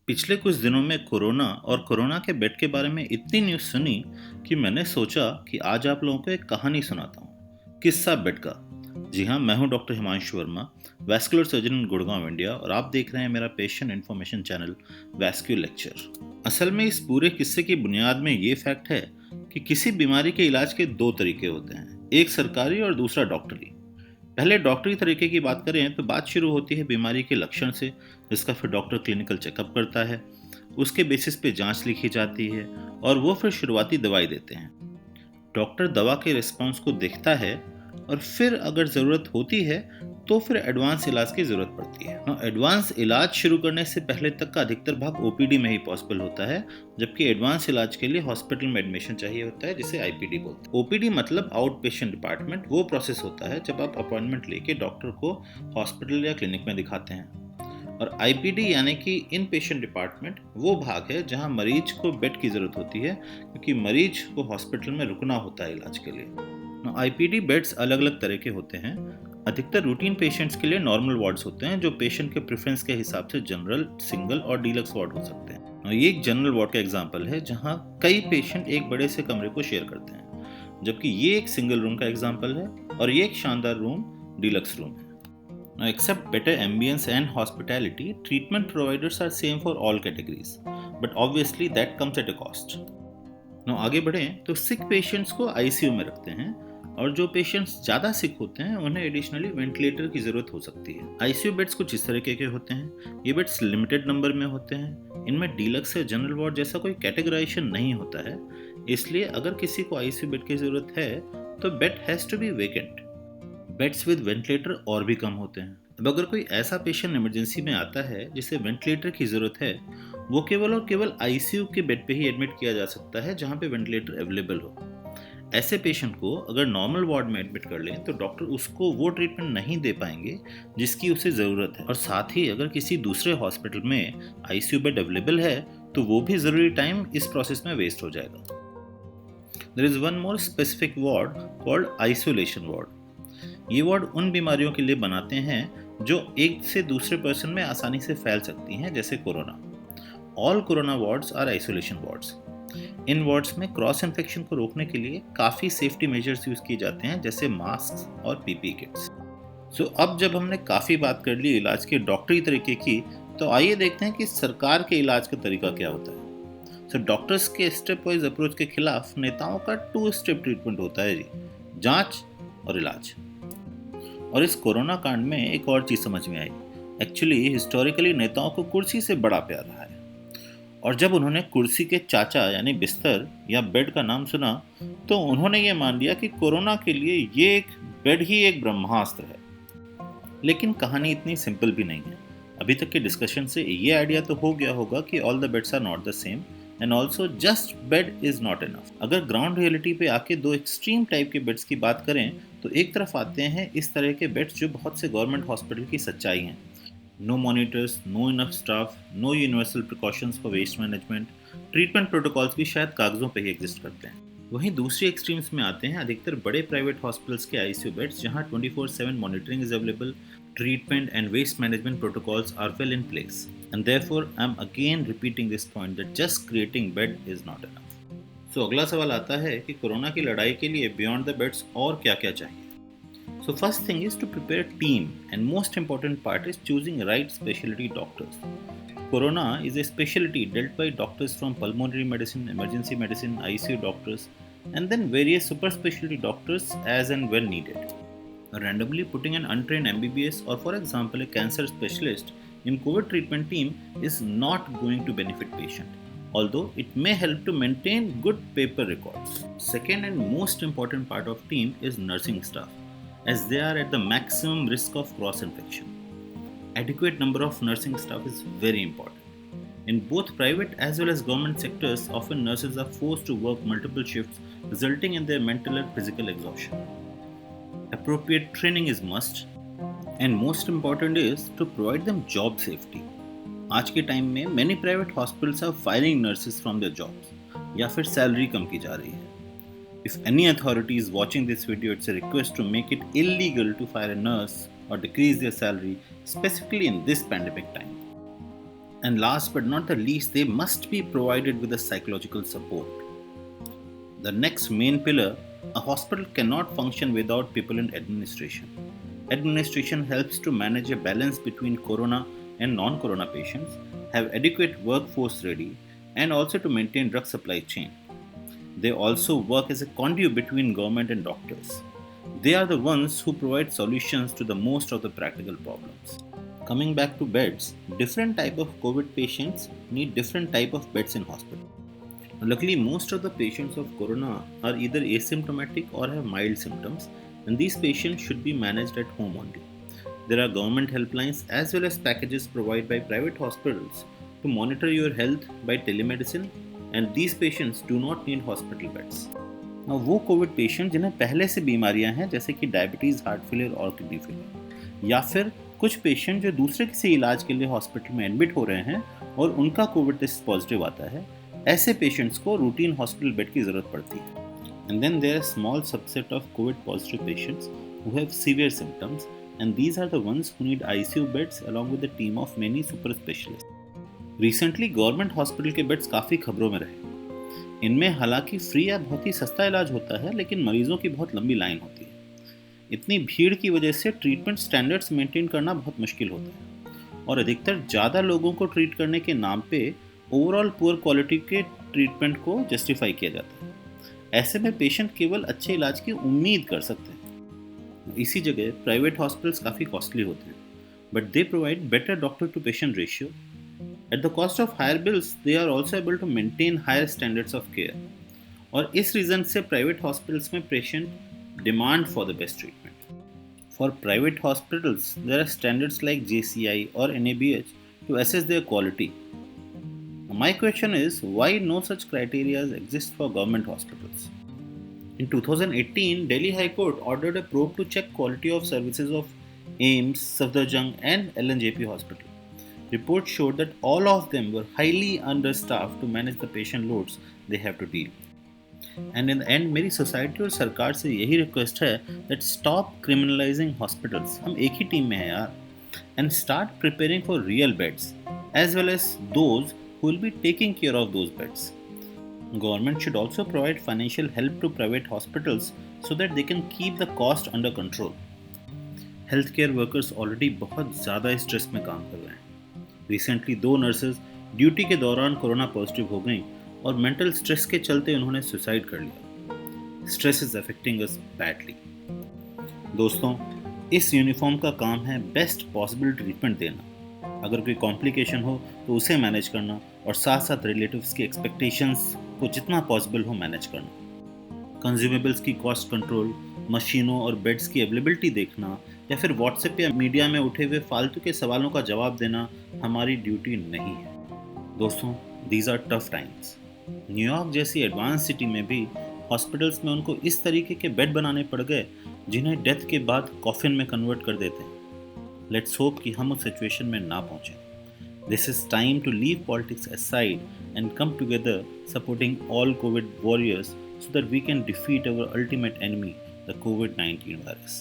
पिछले कुछ दिनों में कोरोना और कोरोना के बेड के बारे में इतनी न्यूज़ सुनी कि मैंने सोचा कि आज आप लोगों को एक कहानी सुनाता हूँ, किस्सा बेड का। जी हाँ, मैं हूँ doctor Himanshu Verma, vascular surgeon इन गुड़गांव इंडिया, और आप देख रहे हैं मेरा पेशेंट इन्फॉर्मेशन चैनल वैस्क्यू लेक्चर। असल में इस पूरे किस्से की बुनियाद में ये फैक्ट है कि किसी बीमारी के इलाज के दो तरीके होते हैं, एक सरकारी और दूसरा डॉक्टरी। पहले डॉक्टरी तरीके की बात करें तो बात शुरू होती है बीमारी के लक्षण से, जिसका फिर डॉक्टर क्लिनिकल चेकअप करता है। उसके बेसिस पे जांच लिखी जाती है और वो फिर शुरुआती दवाई देते हैं। डॉक्टर दवा के रिस्पॉन्स को देखता है और फिर अगर ज़रूरत होती है तो फिर एडवांस इलाज की ज़रूरत पड़ती है। एडवांस इलाज शुरू करने से पहले तक का अधिकतर भाग ओपीडी में ही पॉसिबल होता है, जबकि एडवांस इलाज के लिए हॉस्पिटल में एडमिशन चाहिए होता है, जिसे आईपीडी बोलते हैं। ओपीडी मतलब आउट पेशेंट डिपार्टमेंट। वो प्रोसेस होता है जब आप अपॉइंटमेंट लेके डॉक्टर को हॉस्पिटल या क्लिनिक में दिखाते हैं। और आईपीडी यानी कि इन पेशेंट डिपार्टमेंट वो भाग है जहां मरीज को बेड की ज़रूरत होती है, क्योंकि मरीज को हॉस्पिटल में रुकना होता है इलाज के लिए। आईपीडी बेड्स अलग अलग तरह के होते हैं। अधिकतर रूटीन पेशेंट्स के लिए नॉर्मल वार्ड्स होते हैं, जो पेशेंट के प्रेफरेंस के हिसाब से जनरल, सिंगल और डीलक्स वार्ड हो सकते हैं। ये एक जनरल वार्ड का एग्जांपल है जहां कई पेशेंट एक बड़े से कमरे को शेयर करते हैं, जबकि ये एक सिंगल रूम का एग्जांपल है, और ये एक शानदार रूम डीलक्स रूम है। Now, except better ambience and hospitality, treatment providers are same for all categories, but obviously that comes at a cost. Now, आगे बढ़ें तो सिक पेशेंट्स को आईसीयू में रखते हैं, और जो पेशेंट्स ज़्यादा सिक होते हैं उन्हें एडिशनली वेंटिलेटर की ज़रूरत हो सकती है। आईसीयू बेड्स कुछ इस तरीके के होते हैं। ये बेड्स लिमिटेड नंबर में होते हैं। इनमें डीलक्स या जनरल वार्ड जैसा कोई कैटेगराइजेशन नहीं होता है, इसलिए अगर किसी को आईसीयू बेड की ज़रूरत है तो bed has to be vacant. Beds with ventilator और भी कम होते हैं। अब अगर कोई ऐसा पेशेंट इमरजेंसी में आता है जिसे वेंटिलेटर की ज़रूरत है, वो केवल और केवल आईसीयू के बेड पे ही एडमिट किया जा सकता है जहाँ पे वेंटिलेटर अवेलेबल हो। ऐसे पेशेंट को अगर नॉर्मल वार्ड में एडमिट कर लें तो डॉक्टर उसको वो ट्रीटमेंट नहीं दे पाएंगे जिसकी उसे ज़रूरत है, और साथ ही अगर किसी दूसरे हॉस्पिटल में आईसीयू बेड अवेलेबल है तो वो भी ज़रूरी टाइम इस प्रोसेस में वेस्ट हो जाएगा। There is one more specific ward called isolation ward. ये वार्ड उन बीमारियों के लिए बनाते हैं जो एक से दूसरे पर्सन में आसानी से फैल सकती हैं, जैसे corona. All corona wards are isolation wards. इन वार्ड्स में क्रॉस इन्फेक्शन को रोकने के लिए काफ़ी सेफ्टी मेजर्स यूज़ किए जाते हैं, जैसे मास्क और पीपी किट्स। अब जब हमने काफ़ी बात कर ली इलाज के डॉक्टरी तरीके की, तो आइए देखते हैं कि सरकार के इलाज का तरीका क्या होता है। डॉक्टर्स के स्टेप वाइज अप्रोच के खिलाफ नेताओं का 2 स्टेप ट्रीटमेंट होता है जी, जांच और इलाज। और इस कोरोना कांड में एक और चीज़ समझ में आई। एक्चुअली हिस्टोरिकली नेताओं को कुर्सी से बड़ा प्यार रहा है, और जब उन्होंने कुर्सी के चाचा यानी बिस्तर या बेड का नाम सुना तो उन्होंने ये मान लिया कि कोरोना के लिए ये एक बेड ही एक ब्रह्मास्त्र है। लेकिन कहानी इतनी सिंपल भी नहीं है। अभी तक के डिस्कशन से ये आइडिया तो हो गया होगा कि all the beds are not the same, and also just bed is not enough. अगर ग्राउंड रियलिटी पे आके दो एक्सट्रीम टाइप के बेड्स की बात करें तो एक तरफ आते हैं इस तरह के बेड्स जो बहुत से गवर्नमेंट हॉस्पिटल की सच्चाई हैं। No monitors, no enough staff, no universal precautions for waste management, treatment protocols भी शायद कागजों पे ही एग्जिस्ट करते हैं। वहीं दूसरी एक्सट्रीम्स में आते हैं अधिकतर बड़े प्राइवेट हॉस्पिटल्स के आईसीयू बेड्स, जहां 24/7 monitoring is available, treatment and waste management protocols are well in place, and therefore I'm again repeating this point that just creating bed is not enough. अगला सवाल आता है कि कोरोना की लड़ाई के लिए beyond the beds और क्या क्या चाहिए। First thing is to prepare a team, and most important part is choosing right specialty doctors. Corona is a specialty dealt by doctors from pulmonary medicine, emergency medicine, ICU doctors, and then various super specialty doctors as and when needed. Randomly putting an untrained MBBS or, for example, a cancer specialist in COVID treatment team is not going to benefit patient, although it may help to maintain good paper records. Second and most important part of team is nursing staff, as they are at the maximum risk of cross infection. Adequate number of nursing staff is very important. In both private as well as government sectors, often nurses are forced to work multiple shifts, resulting in their mental and physical exhaustion. Appropriate training is must, and most important is to provide them job safety. आज के time में many private hospitals are firing nurses from their jobs या फिर salary कम की जा रही है। If any authority is watching this video, it's a request to make it illegal to fire a nurse or decrease their salary, specifically in this pandemic time. And last but not the least, they must be provided with the psychological support. The next main pillar, a hospital cannot function without people in administration. Administration helps to manage a balance between corona and non-corona patients, have adequate workforce ready, and also to maintain drug supply chain. They also work as a conduit between government and doctors. They are the ones who provide solutions to the most of the practical problems. Coming back to beds, different type of COVID patients need different type of beds in hospital. Luckily, most of the patients of corona are either asymptomatic or have mild symptoms, and these patients should be managed at home only. There are government helplines as well as packages provided by private hospitals to monitor your health by telemedicine, and these patients do not need hospital beds. Now वो Covid patient जिन्हें पहले से बीमारियां हैं जैसे कि diabetes, heart failure और kidney failure, या फिर कुछ पेशेंट जो दूसरे किसी इलाज के लिए हॉस्पिटल में एडमिट हो रहे हैं और उनका कोविड टेस्ट पॉजिटिव आता है, ऐसे पेशेंट्स को रूटीन हॉस्पिटल बेड की ज़रूरत पड़ती है. And then there are a small subset of COVID positive patients who have severe symptoms, and these are the ones who need ICU beds along with a team of many super specialists. Recently government hospital के beds काफ़ी खबरों में रहे. इनमें हालांकि free या बहुत ही सस्ता इलाज होता है, लेकिन मरीजों की बहुत लंबी लाइन होती है. इतनी भीड़ की वजह से ट्रीटमेंट स्टैंडर्ड्स मेंटेन करना बहुत मुश्किल होता है, और अधिकतर ज़्यादा लोगों को ट्रीट करने के नाम पे ओवरऑल पुअर क्वालिटी के ट्रीटमेंट को जस्टिफाई किया जाता है. ऐसे में पेशेंट केवल अच्छे इलाज की उम्मीद कर सकते हैं. इसी जगह प्राइवेट हॉस्पिटल्स काफ़ी कॉस्टली होते हैं, but they provide better doctor to patient ratio. At the cost of higher bills they are also able to maintain higher standards of care. और इस रीज़न से प्राइवेट हॉस्पिटल्स में patient demand for the best treatment. For private hospitals there are standards like JCI और NABH to assess their quality. My question is, why no such criteria exist for government hospitals? In 2018, Delhi High Court ordered a probe to check quality of services of AIIMS, Safdarjung and LNJP hospital. Reports showed that all of them were highly understaffed to manage the patient loads they have to deal. And in the end, मेरी society और सरकार से यही request है that stop criminalizing hospitals. हम एक ही team में हैं यार. And start preparing for real beds, as well as those who will be taking care of those beds. Government should also provide financial help to private hospitals so that they can keep the cost under control. Healthcare workers already बहुत ज़्यादा stress में काम कर रहे हैं. Recently 2 nurses duty के दौरान corona positive हो गई और मेंटल स्ट्रेस के चलते उन्होंने सुसाइड कर लिया. Stress is affecting us badly. दोस्तों, इस यूनिफॉर्म का काम है बेस्ट पॉसिबल ट्रीटमेंट देना. अगर कोई कॉम्प्लिकेशन हो तो उसे मैनेज करना, और साथ साथ रिलेटिव्स की एक्सपेक्टेशंस को जितना पॉसिबल हो मैनेज करना. कंज्यूमेबल्स की कॉस्ट कंट्रोल, मशीनों और बेड्स की अवेलेबिलिटी देखना, या फिर व्हाट्सएप या मीडिया में उठे हुए फालतू के सवालों का जवाब देना हमारी ड्यूटी नहीं है. दोस्तों, these are tough times. New York जैसी एडवांस सिटी में भी हॉस्पिटल्स में उनको इस तरीके के बेड बनाने पड़ गए जिन्हें डेथ के बाद कॉफिन में कन्वर्ट कर देते हैं. लेट्स होप कि हम उस सिचुएशन में ना पहुंचे. This is time to leave politics aside and come together supporting all COVID warriors so that we can defeat our ultimate enemy, the COVID-19 virus.